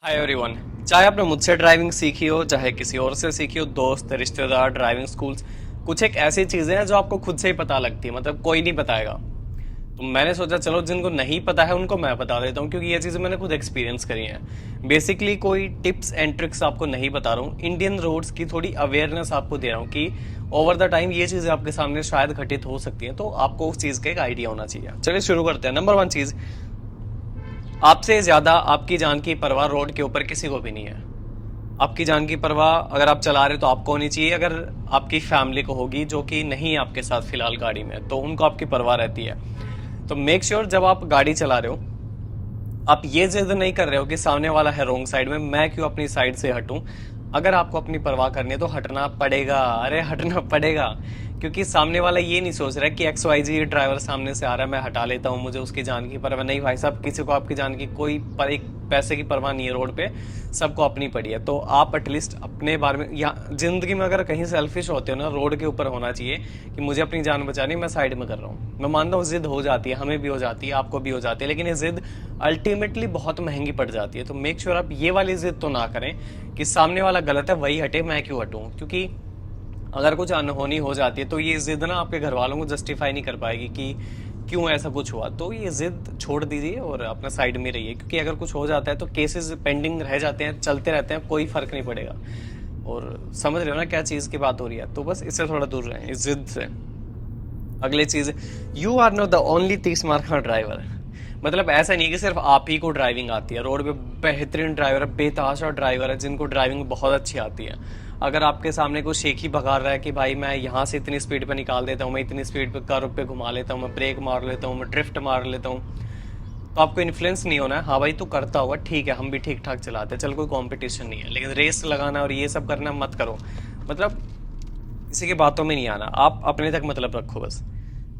Hi everyone. चाहे आपने मुझसे ड्राइविंग सीखी हो चाहे किसी और से सीखी हो, दोस्त रिश्तेदार ड्राइविंग स्कूल्स, कुछ एक ऐसी चीजें हैं जो आपको खुद से ही पता लगती है, मतलब कोई नहीं बताएगा। तो मैंने सोचा चलो जिनको नहीं पता है उनको मैं बता देता हूँ, क्योंकि ये चीजें मैंने खुद एक्सपीरियंस करी हैं। बेसिकली कोई टिप्स एंड ट्रिक्स आपको नहीं बता रहा हूँ, इंडियन रोड्स की थोड़ी अवेयरनेस आपको दे रहा हूँ कि ओवर द टाइम ये चीजें आपके सामने शायद घटित हो सकती हैं, तो आपको उस चीज का एक आइडिया होना चाहिए। चलिए शुरू करते हैं। नंबर वन चीज, आपसे ज्यादा आपकी जान की परवाह रोड के ऊपर किसी को भी नहीं है। आपकी जान की परवाह अगर आप चला रहे हो तो आपको होनी चाहिए, अगर आपकी फैमिली को होगी जो कि नहीं है आपके साथ फिलहाल गाड़ी में, तो उनको आपकी परवाह रहती है। तो मेक श्योर जब आप गाड़ी चला रहे हो आप ये जिद नहीं कर रहे हो कि सामने वाला है रोंग साइड में, मैं क्यों अपनी साइड से हटूं। अगर आपको अपनी परवाह करनी है तो हटना पड़ेगा, अरे हटना पड़ेगा, क्योंकि सामने वाला ये नहीं सोच रहा है कि एक्स वाई जी ड्राइवर सामने से आ रहा है, मैं हटा लेता हूँ, मुझे उसकी जान की परवाह नहीं। भाई साहब, किसी को आपकी जान की कोई पर एक पैसे की परवाह नहीं है रोड पे, सबको अपनी पड़ी है। तो आप एटलीस्ट अपने बारे में, या जिंदगी में अगर कहीं सेल्फिश होते हो ना, रोड के ऊपर होना चाहिए कि मुझे अपनी जान बचानी, मैं साइड में कर रहा हूँ। मैं मानता हूँ जिद हो जाती है, हमें भी हो जाती है, आपको भी हो जाती है, लेकिन ये जिद अल्टीमेटली बहुत महंगी पड़ जाती है। तो मेक श्योर आप ये वाली जिद तो ना करें कि सामने वाला गलत है वही हटे, मैं क्यों हटूं। क्योंकि अगर कुछ अनहोनी हो जाती है तो ये जिद ना आपके घर वालों को जस्टिफाई नहीं कर पाएगी कि क्यों ऐसा कुछ हुआ। तो ये जिद छोड़ दीजिए और अपना साइड में रहिए, क्योंकि अगर कुछ हो जाता है तो केसेस पेंडिंग रह जाते हैं, चलते रहते हैं, कोई फर्क नहीं पड़ेगा। और समझ रहे हो ना क्या चीज की बात हो रही है। तो बस इससे थोड़ा दूर रहें, इस जिद से। अगली चीज, you are not the only 30 mark का ड्राइवर। मतलब ऐसा नहीं कि सिर्फ आप ही को ड्राइविंग आती है। रोड पे बेहतरीन ड्राइवर है, बेतहाशा ड्राइवर है जिनको ड्राइविंग बहुत अच्छी आती है। अगर आपके सामने कोई शेखी भगा रहा है कि भाई मैं यहाँ से इतनी स्पीड पे निकाल देता हूँ, मैं इतनी स्पीड पे कर्व पे घुमा लेता हूँ, मैं ब्रेक मार लेता हूँ, मैं ड्रिफ्ट मार लेता हूँ, तो आपको इन्फ्लुएंस नहीं होना है। हाँ भाई तू करता होगा, ठीक है, हम भी ठीक ठाक चलाते हैं, चल कोई कंपटीशन नहीं है, लेकिन रेस लगाना और ये सब करना मत करो। मतलब किसी की बातों में नहीं आना, आप अपने तक मतलब रखो बस।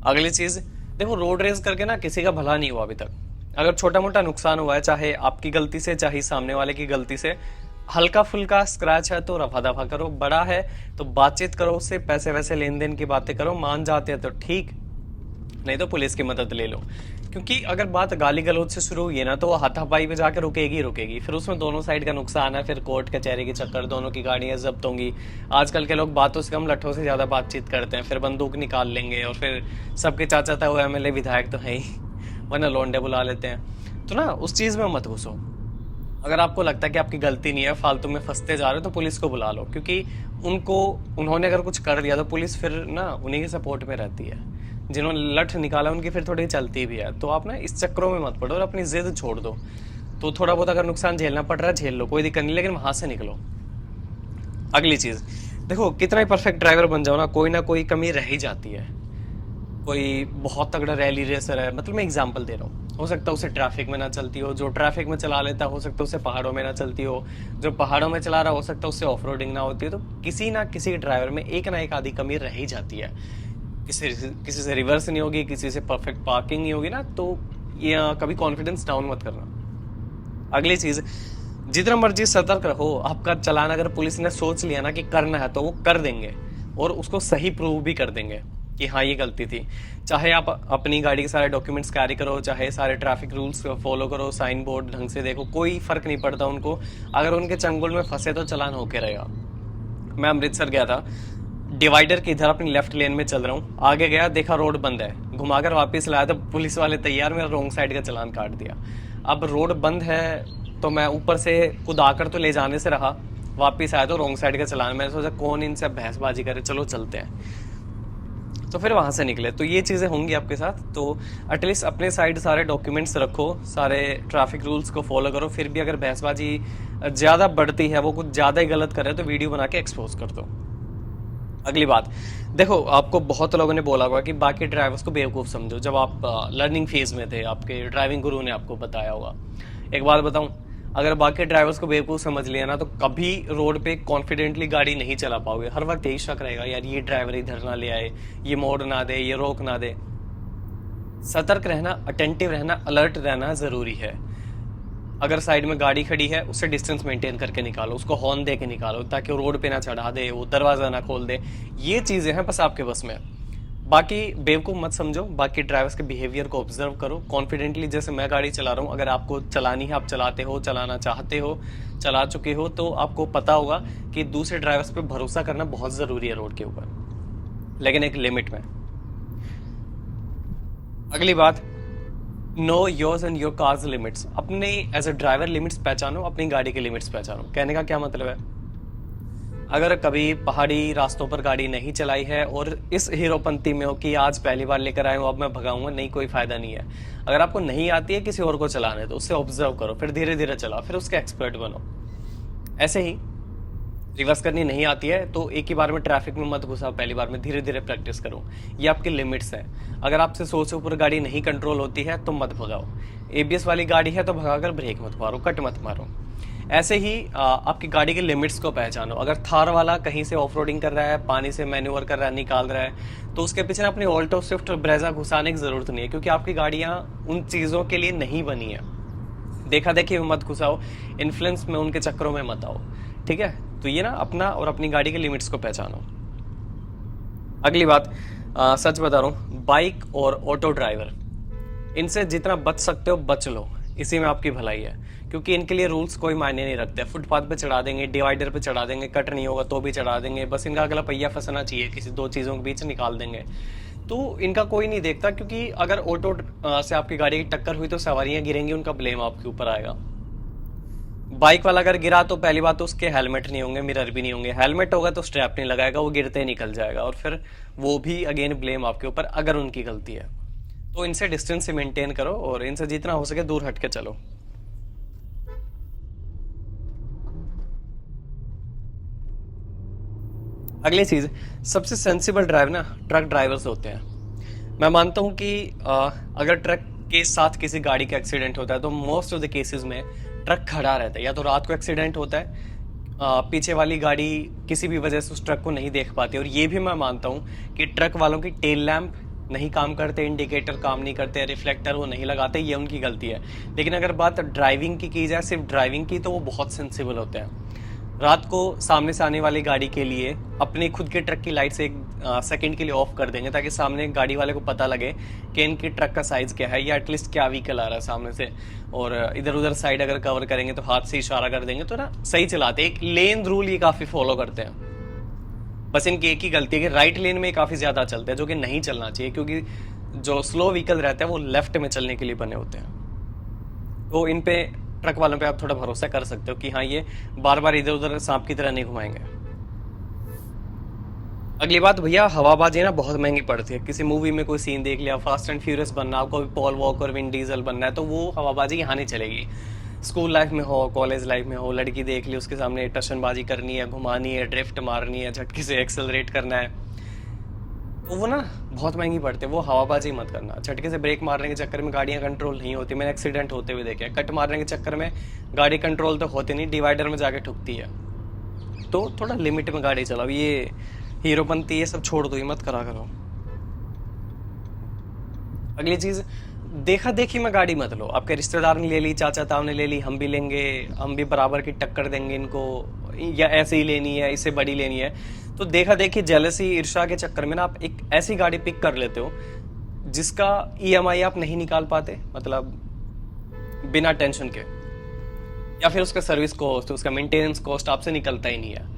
अगली चीज, देखो रोड रेस करके ना किसी का भला नहीं हुआ अभी तक। अगर छोटा मोटा नुकसान हुआ है, चाहे आपकी गलती से चाहे सामने वाले की गलती से, हल्का फुल्का स्क्रैच है तो रफा दफा करो, बड़ा है तो बातचीत करो उससे, पैसे वैसे लेन देन की बातें करो, मान जाते हैं तो ठीक, नहीं तो पुलिस की मदद ले लो। क्योंकि अगर बात गाली गलौज से शुरू हुई है ना, तो वो हाथापाई पे जाकर रुकेगी रुकेगी, फिर उसमें दोनों साइड का नुकसान है, फिर कोर्ट कचहरी के चक्कर, दोनों की गाड़ियां जब्त होंगी। आजकल के लोग बातों से कम लट्ठों से ज्यादा बातचीत करते हैं, फिर बंदूक निकाल लेंगे और फिर सबके चाचा था वो एमएलए विधायक तो है ही, वरना लौंडे बुला लेते हैं। तो ना उस चीज में मत घुसो। अगर आपको लगता है कि आपकी गलती नहीं है, फालतू में फंसते जा रहे हो, तो पुलिस को बुला लो, क्योंकि उन्होंने अगर कुछ कर दिया तो पुलिस फिर ना उन्हीं के सपोर्ट में रहती है। जिन्होंने लठ निकाला उनकी फिर थोड़ी चलती भी है। तो आप ना इस चक्करों में मत पड़ो और अपनी जिद छोड़ दो। तो थोड़ा बहुत अगर नुकसान झेलना पड़ रहा है झेल लो, कोई दिक्कत नहीं, लेकिन वहां से निकलो। अगली चीज, देखो कितना ही परफेक्ट ड्राइवर बन जाओ ना कोई कमी रह ही जाती है। कोई बहुत तगड़ा रैली रेसर है, मतलब मैं एग्जांपल दे रहा हूँ, हो सकता है उसे ट्रैफिक में ना चलती हो, जो ट्रैफिक में चला लेता हो सकता है उसे पहाड़ों में ना चलती हो, जो पहाड़ों में चला रहा हो सकता है उससे ऑफ रोडिंग ना होती है। तो किसी ना किसी ड्राइवर में एक ना एक आधी कमी रह ही जाती है। किसी से रिवर्स नहीं होगी, किसी से परफेक्ट पार्किंग नहीं होगी ना, तो ये कभी कॉन्फिडेंस डाउन मत करना। अगली चीज, जितना मर्जी सतर्क रहो, आपका चालान अगर पुलिस ने सोच लिया ना कि करना है तो वो कर देंगे, और उसको सही प्रूव भी कर देंगे कि हाँ ये गलती थी। चाहे आप अपनी गाड़ी के सारे डॉक्यूमेंट्स कैरी करो, चाहे सारे ट्रैफिक रूल्स फॉलो करो, साइन बोर्ड ढंग से देखो, कोई फर्क नहीं पड़ता उनको। अगर उनके चंगुल में फंसे तो चालान होके रहेगा। मैं अमृतसर गया था, डिवाइडर के इधर अपनी लेफ्ट लेन में चल रहा हूँ, आगे गया देखा रोड बंद है, घुमाकर वापस लाया तो पुलिस वाले तैयार, मेरा रोंग साइड का चालान काट दिया। अब रोड बंद है तो मैं ऊपर से कुदाकर तो ले जाने से रहा, वापस आया तो रोंग साइड का चालान। मैंने सोचा कौन इनसे बहसबाजी करे, चलो चलते हैं, तो फिर वहां से निकले। तो ये चीजें होंगी आपके साथ, तो एटलीस्ट अपने साइड सारे डॉक्यूमेंट्स रखो, सारे ट्रैफिक रूल्स को फॉलो करो। फिर भी अगर बहसबाजी ज्यादा बढ़ती है, वो कुछ ज्यादा ही गलत करे, तो वीडियो बना के एक्सपोज कर दो। अगली बात, देखो आपको बहुत लोगों ने बोला होगा कि बाकी ड्राइवर्स को बेवकूफ़ समझो। जब आप लर्निंग फेज में थे, आपके ड्राइविंग गुरु ने आपको बताया होगा। एक बात बताऊं, अगर बाकी ड्राइवर्स को बेवकूफ़ समझ लिया ना, तो कभी रोड पे कॉन्फिडेंटली गाड़ी नहीं चला पाओगे। हर वक्त यही शक रहेगा, यार ये ड्राइवर इधर ना ले आए, ये मोड़ ना दे, ये रोक ना दे। सतर्क रहना, अटेंटिव रहना, अलर्ट रहना ज़रूरी है। अगर साइड में गाड़ी खड़ी है उससे डिस्टेंस मेंटेन करके निकालो, उसको हॉर्न दे के निकालो, ताकि वो रोड पे ना चढ़ा दे, वो दरवाजा ना खोल दे। ये चीजें हैं बस आपके बस में। बाकी बेवकूफ़ मत समझो, बाकी ड्राइवर्स के बिहेवियर को ऑब्जर्व करो कॉन्फिडेंटली। जैसे मैं गाड़ी चला रहा हूँ, अगर आपको चलानी है, आप चलाते हो, चलाना चाहते हो, चला चुके हो, तो आपको पता होगा कि दूसरे ड्राइवर्स पे भरोसा करना बहुत ज़रूरी है रोड के ऊपर, लेकिन एक लिमिट में। अगली बात, know yours and your car's limits. अपने एज अ ड्राइवर लिमिट्स पहचानो, अपनी गाड़ी के लिमिट्स पहचानो। कहने का क्या मतलब है, अगर कभी पहाड़ी रास्तों पर गाड़ी नहीं चलाई है और इस हीरोपंती में हो कि आज पहली बार लेकर आए हो, अब मैं भगाऊंगा, नहीं, कोई फायदा नहीं है। अगर आपको नहीं आती है किसी और को चलाने, तो उससे ऑब्जर्व करो, फिर धीरे धीरे चलाओ, फिर उसके एक्सपर्ट बनो। ऐसे ही रिवर्स करनी नहीं आती है तो एक ही बार में ट्रैफिक में मत घुसाओ, पहली बार में धीरे धीरे प्रैक्टिस करो। ये आपकी लिमिट्स हैं। अगर आपसे 100 से ऊपर गाड़ी नहीं कंट्रोल होती है तो मत भगाओ। एबीएस वाली गाड़ी है तो भगाकर ब्रेक मत मारो, कट मत मारो। ऐसे ही आपकी गाड़ी के लिमिट्स को पहचानो। अगर थार वाला कहीं से ऑफ रोडिंग कर रहा है, पानी से मैन्यूवर कर रहा है, निकाल रहा है, तो उसके पीछे अपनी ऑल्टो, स्विफ्ट और ब्रेजा घुसाने की जरूरत नहीं है, क्योंकि आपकी गाड़ियां उन चीज़ों के लिए नहीं बनी है। देखा देखी में मत घुसाओ, इन्फ्लुएंस में उनके चक्करों में मत आओ, ठीक है। तो ये ना अपना और अपनी गाड़ी के लिमिट्स को पहचानो। अगली बात, सच बता रहा हूँ, बाइक और ऑटो ड्राइवर, इनसे जितना बच सकते हो बच लो, इसी में आपकी भलाई है, क्योंकि इनके लिए रूल्स कोई मायने नहीं रखते। फुटपाथ पे चढ़ा देंगे, डिवाइडर पे चढ़ा देंगे, कट नहीं होगा तो भी चढ़ा देंगे, बस इनका अगला पहिया फंसना चाहिए, किसी दो चीज़ों के बीच निकाल देंगे, तो इनका कोई नहीं देखता। क्योंकि अगर ऑटो से आपकी गाड़ी की टक्कर हुई तो सवारियां गिरेंगी, उनका ब्लेम आपके ऊपर आएगा। बाइक वाला अगर गिरा तो पहली बात तो उसके हेलमेट नहीं होंगे, मिरर भी नहीं होंगे। हेलमेट होगा तो स्ट्रैप नहीं लगाएगा, वो गिरते ही निकल जाएगा, और फिर वो भी अगेन ब्लेम आपके ऊपर, अगर उनकी गलती है। तो इनसे डिस्टेंस मेंटेन करो और इनसे जितना हो सके दूर हट के चलो। अगली चीज, सबसे सेंसिबल ड्राइवर ना ट्रक ड्राइवर्स होते हैं। मैं मानता हूं कि अगर ट्रक के साथ किसी गाड़ी का एक्सीडेंट होता है तो मोस्ट ऑफ द केसेस में ट्रक खड़ा रहता है, या तो रात को एक्सीडेंट होता है, पीछे वाली गाड़ी किसी भी वजह से उस ट्रक को नहीं देख पाती, और ये भी मैं मानता हूँ कि ट्रक वालों की टेल लैंप नहीं काम करते, इंडिकेटर काम नहीं करते, रिफ्लेक्टर वो नहीं लगाते, ये उनकी गलती है। लेकिन अगर बात ड्राइविंग की जाए, सिर्फ ड्राइविंग की, तो वो बहुत सेंसिबल होते हैं। रात को सामने से आने वाली गाड़ी के लिए अपने खुद के ट्रक की लाइट से 1 सेकंड के लिए ऑफ कर देंगे, ताकि सामने गाड़ी वाले को पता लगे कि इनकी ट्रक का साइज क्या है, या एटलीस्ट क्या व्हीकल आ रहा है सामने से। और इधर उधर साइड अगर कवर करेंगे तो हाथ से इशारा कर देंगे, तो ना सही चलाते। एक लेन रूल ये काफी फॉलो करते हैं। बस इनकी एक ही गलती है कि राइट लेन में काफी ज्यादा चलते हैं, जो कि नहीं चलना चाहिए, क्योंकि जो स्लो व्हीकल रहते हैं वो लेफ्ट में चलने के लिए बने होते हैं। तो इन पे ट्रक वालों पे आप थोड़ा भरोसा कर सकते हो कि हाँ, ये बार बार इधर उधर सांप की तरह नहीं घुमाएंगे। अगली बात भैया, हवाबाजी ना बहुत महंगी पड़ती है। किसी मूवी में कोई सीन देख लिया, फास्ट एंड फ्यूरियस बनना, आपको पॉल वॉकर, विन डीजल बनना है, तो वो हवाबाजी यहाँ नहीं चलेगी। स्कूल लाइफ में हो, कॉलेज लाइफ में हो, लड़की देख ली, उसके सामने टशनबाजी करनी है, घुमानी है, ड्रिफ्ट मारनी है, झटके से एक्सेलरेट करना है, तो वो ना बहुत महंगी पड़ती है। वो हवाबाजी मत करना। झटके से ब्रेक मारने के चक्कर में गाड़ियां कंट्रोल नहीं होती, मैंने एक्सीडेंट होते हुए देखे। कट मारने के चक्कर में गाड़ी कंट्रोल तो होती नहीं, डिवाइडर में जाके ठुकती है। तो थोड़ा लिमिट में गाड़ी चलाओ। ये हीरोपंती ये सब छोड़ दो, ये मत करा करो। अगली चीज, देखा देखी में गाड़ी मत लो। आपके रिश्तेदार ने ले ली, चाचा ताऊ ने ले ली, हम भी लेंगे, हम भी बराबर की टक्कर देंगे इनको, या ऐसे ही लेनी है, इससे बड़ी लेनी है। तो देखा देखी, जेलसी, ईर्ष्या के चक्कर में ना आप एक ऐसी गाड़ी पिक कर लेते हो जिसका ईएमआई आप नहीं निकाल पाते, मतलब बिना टेंशन के, या फिर उसका सर्विस कॉस्ट, उसका मेंटेनेंस कॉस्ट आपसे निकलता ही नहीं है।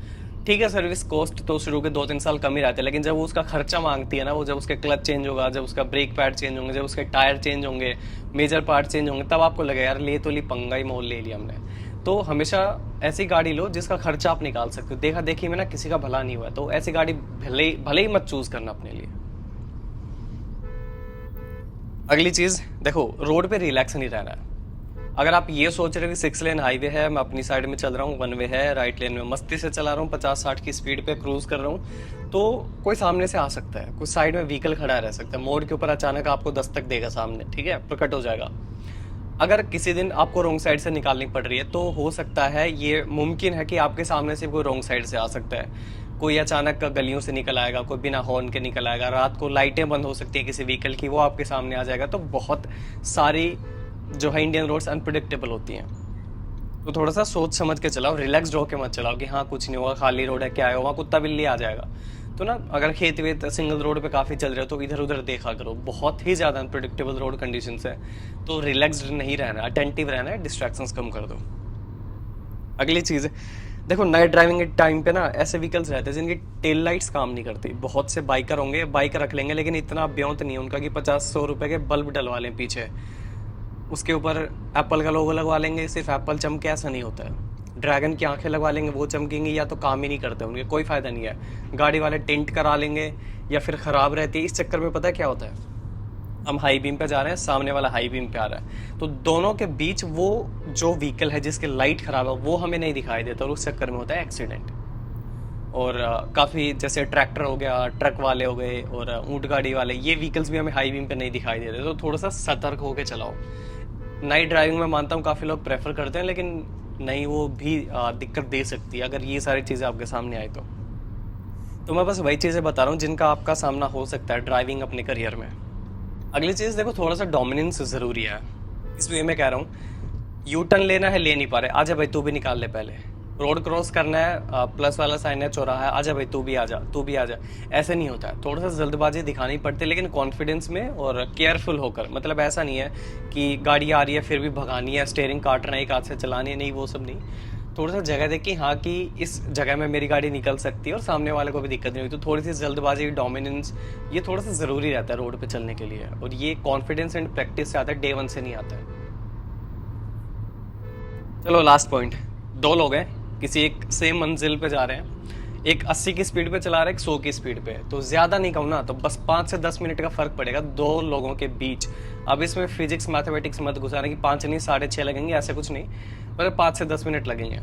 ठीक है, सर्विस कॉस्ट तो शुरू के 2-3 साल कम ही रहते हैं, लेकिन जब वो उसका खर्चा मांगती है ना, वो जब उसके क्लच चेंज होगा, जब उसका ब्रेक पैड चेंज होंगे, जब उसके टायर चेंज होंगे, मेजर पार्ट चेंज होंगे, तब आपको लगे यार ले तो ली, पंगा ही मोल ले लिया हमने। तो हमेशा ऐसी गाड़ी लो जिसका खर्चा आप निकाल सकते हो। देखा देखी में ना किसी का भला नहीं हुआ, तो ऐसी गाड़ी भले ही मत चूज करना अपने लिए। अगली चीज देखो, रोड पे रिलैक्स नहीं रहना है। अगर आप ये सोच रहे हो कि 6 लेन हाईवे है, मैं अपनी साइड में चल रहा हूँ, 1 वे है, राइट लेन में मस्ती से चला रहा हूँ, 50-60 की स्पीड पे क्रूज कर रहा हूँ, तो कोई सामने से आ सकता है, कुछ साइड में व्हीकल खड़ा रह सकता है, मोड़ के ऊपर अचानक आपको दस्तक देगा सामने, ठीक है, प्रकट हो जाएगा। अगर किसी दिन आपको रोंग साइड से निकालनी पड़ रही है तो हो सकता है, ये मुमकिन है कि आपके सामने से कोई रोंग साइड से आ सकता है। कोई अचानक गलियों से निकल आएगा, कोई बिना हॉर्न के निकल आएगा, रात को लाइटें बंद हो सकती है किसी व्हीकल की, वो आपके सामने आ जाएगा। तो बहुत सारी जो है इंडियन रोड्स अनप्रिडिक्टेबल होती हैं, तो थोड़ा सा सोच समझ के चलाओ, रिलैक्स्ड होके मत चलाओ कि हाँ कुछ नहीं होगा, खाली रोड है, क्या है, वहाँ कुत्ता बिल्ली आ जाएगा। तो ना अगर खेत वेत सिंगल रोड पे काफ़ी चल रहे हो तो इधर उधर देखा करो, बहुत ही ज़्यादा अनप्रिडिक्टेबल रोड कंडीशंस है, तो रिलैक्स्ड नहीं रहना, अटेंटिव रहना है, डिस्ट्रैक्शंस कम कर दो। अगली चीज़ है, देखो नाइट ड्राइविंग के टाइम पे ना ऐसे व्हीकल्स रहते हैं जिनकी टेल लाइट्स काम नहीं करती। बहुत से बाइकर होंगे, बाइक रख लेंगे लेकिन इतना ब्योंत नहीं है उनका कि 50-100 रुपए के बल्ब डलवा लें पीछे, उसके ऊपर एप्पल का लोगो लगवा लेंगे, सिर्फ एप्पल चमके, ऐसा नहीं होता है। ड्रैगन की आंखें लगवा लेंगे, वो चमकेंगी, या तो काम ही नहीं करते उनके, कोई फ़ायदा नहीं है। गाड़ी वाले टेंट करा लेंगे या फिर ख़राब रहती है। इस चक्कर में पता है क्या होता है, हम हाई बीम पे जा रहे हैं, सामने वाला हाई बीम पे आ रहा है, तो दोनों के बीच वो जो व्हीकल है जिसकी लाइट ख़राब है वो हमें नहीं दिखाई देता, और उस चक्कर में होता है एक्सीडेंट। और काफ़ी जैसे ट्रैक्टर हो गया, ट्रक वाले हो गए और ऊँट गाड़ी वाले, ये व्हीकल्स भी हमें हाई बीम पे नहीं दिखाई देते, तो थोड़ा सा सतर्क होकर चलाओ। नाइट ड्राइविंग में मानता हूँ काफ़ी लोग प्रेफर करते हैं, लेकिन नहीं, वो भी दिक्कत दे सकती है अगर ये सारी चीज़ें आपके सामने आए तो मैं बस वही चीज़ें बता रहा हूँ जिनका आपका सामना हो सकता है ड्राइविंग अपने करियर में। अगली चीज़ देखो, थोड़ा सा डोमिनेंस ज़रूरी है, इस वे में कह रहा हूँ। यू टर्न लेना है, ले नहीं पा रहे, आजा भाई तू भी निकाल ले पहले। रोड क्रॉस करना है, प्लस वाला साइन है, चौराहा है, आजा भाई तू भी आजा, तू भी आजा। ऐसे नहीं होता है, थोड़ा सा जल्दबाजी दिखानी पड़ती है, लेकिन कॉन्फिडेंस में और केयरफुल होकर। मतलब ऐसा नहीं है कि गाड़ी आ रही है फिर भी भगानी है, स्टेयरिंग काटना है, एक हाथ से चलानी है, नहीं, वो सब नहीं। थोड़ा सा जगह देखी, हाँ कि इस जगह में मेरी गाड़ी निकल सकती है और सामने वाले को भी दिक्कत नहीं होगी, तो थोड़ी सी जल्दबाजी, डोमिनेंस, ये थोड़ा सा ज़रूरी रहता है रोड पे चलने के लिए, और ये कॉन्फिडेंस एंड प्रैक्टिस से आता है, डे वन से नहीं आता है। चलो लास्ट पॉइंट, दो लोग हैं, किसी एक सेम मंजिल पे जा रहे हैं, एक 80 की स्पीड पे चला रहा है, एक 100 की स्पीड पे, तो ज़्यादा नहीं कहूँ ना, तो बस 5 से 10 मिनट का फ़र्क पड़ेगा दो लोगों के बीच। अब इसमें फिजिक्स मैथमेटिक्स मत घुसाने कि 5 नहीं 6.5 लगेंगे, ऐसे कुछ नहीं, मतलब 5 से 10 मिनट लगेंगे।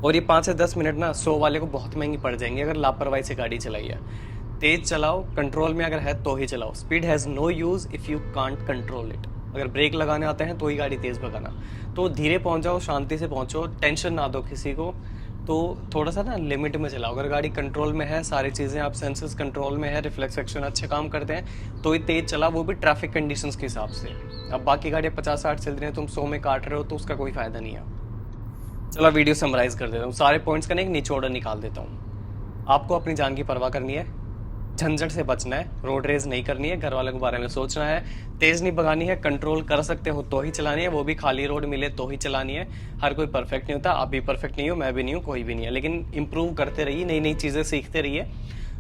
और ये 5 से 10 मिनट ना 100 वाले को बहुत महंगी पड़ जाएंगी अगर लापरवाही से गाड़ी चलाई है। तेज चलाओ, कंट्रोल में अगर है तो ही चलाओ। Speed has no use if you can't control it. अगर ब्रेक लगाने आते हैं तो ही गाड़ी तेज़ भगाना, तो धीरे पहुंच जाओ, शांति से पहुंचो, टेंशन ना दो किसी को, तो थोड़ा सा ना लिमिट में चलाओ। अगर गाड़ी कंट्रोल में है, सारी चीज़ें आप सेंसेस कंट्रोल में है, रिफ्लेक्स एक्शन अच्छे काम करते हैं, तो ही तेज़ चला, वो भी ट्रैफिक कंडीशंस के हिसाब से। अब बाकी गाड़ियाँ 50-60 चल रही हैं, तुम 100 में काट रहे हो, तो उसका कोई फ़ायदा नहीं है। चलो वीडियो समराइज कर देता हूँ, सारे पॉइंट्स का ना एक निचोड़ निकाल देता हूँ। आपको अपनी जान की परवाह करनी है, झंझट से बचना है, रोड रेज नहीं करनी है, घर वालों के बारे में सोचना है, तेज नहीं भगानी है, कंट्रोल कर सकते हो तो ही चलानी है, वो भी खाली रोड मिले तो ही चलानी है। हर कोई परफेक्ट नहीं होता, आप भी परफेक्ट नहीं हो, मैं भी नहीं हूँ, कोई भी नहीं है, लेकिन इंप्रूव करते रहिए, नई नई चीज़ें सीखते रहिए।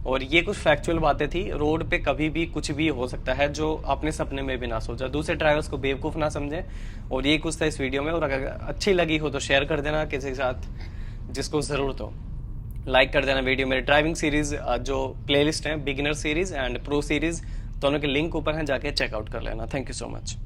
और ये कुछ फैक्चुअल बातें थी, रोड पे कभी भी कुछ भी हो सकता है जो आपने सपने में भी ना सोचा। दूसरे ड्राइवर्स को बेवकूफ़ ना समझें, और ये कुछ था इस वीडियो में। और अगर अच्छी लगी हो तो शेयर कर देना किसी के साथ जिसको ज़रूरत हो, लाइक कर देना वीडियो। मेरे ड्राइविंग सीरीज़ जो प्लेलिस्ट है, beginner series and pro series, दोनों के लिंक ऊपर हैं, जाके चेकआउट कर लेना। Thank you so much.